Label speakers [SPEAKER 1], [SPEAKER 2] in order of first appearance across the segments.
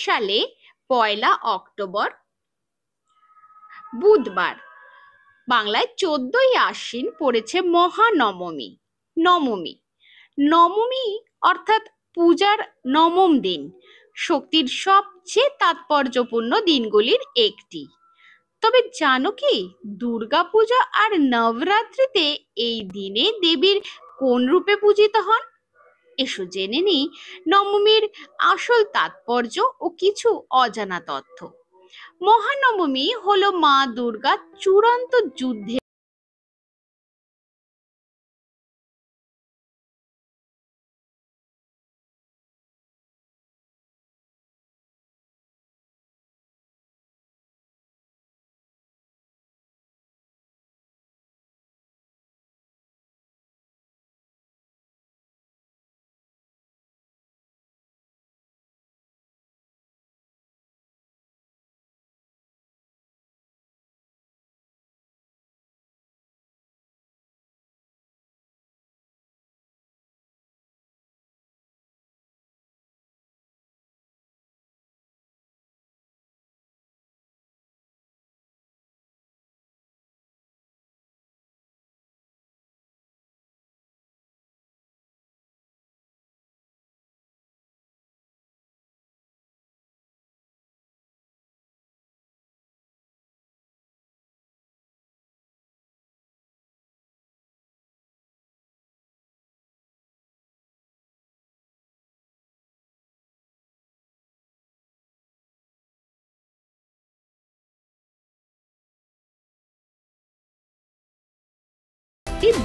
[SPEAKER 1] সালে 1 অক্টোবর বুধবার, বাংলায় 14ই আশ্বিন পড়েছে মহানবমী। নবমী নবমী অর্থাৎ পূজার নবম দিন, শক্তির সবচেয়ে তাৎপর্যপূর্ণ দিনগুলির একটি। তবে জানো কি, দুর্গাপূজা আর নবরাত্রিতে এই দিনে দেবীর কোন রূপে পূজিত হন? এসো জেনে নিই নবমীর আসল তাৎপর্য ও কিছু অজানা তথ্য। মহানবমী হলো মা দুর্গার চূড়ান্ত যুদ্ধে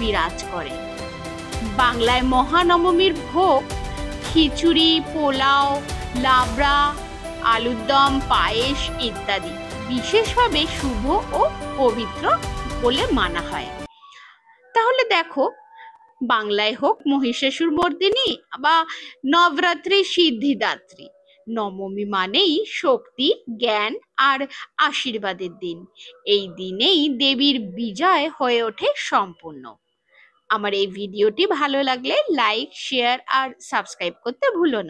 [SPEAKER 1] বিরাজ করে। বাংলায় মহানবমীর ভোগ খিচুড়ি, পোলাও, লাবড়া, আলুর দম, পায়েস ইত্যাদি বিশেষভাবে শুভ ও পবিত্র বলে মানা হয়। তাহলে দেখো, বাংলায় হোক মহিষাসুর মর্দিনী বা নবরাত্রি সিদ্ধিদাত্রী, নবমী মানেই শক্তি, জ্ঞান আর আশীর্বাদের দিন। এই দিনেই দেবীর বিজয় হয়ে ওঠে সম্পূর্ণ। আমার এই ভিডিওটি ভালো লাগলে লাইক, শেয়ার আর সাবস্ক্রাইব করতে ভুলো না।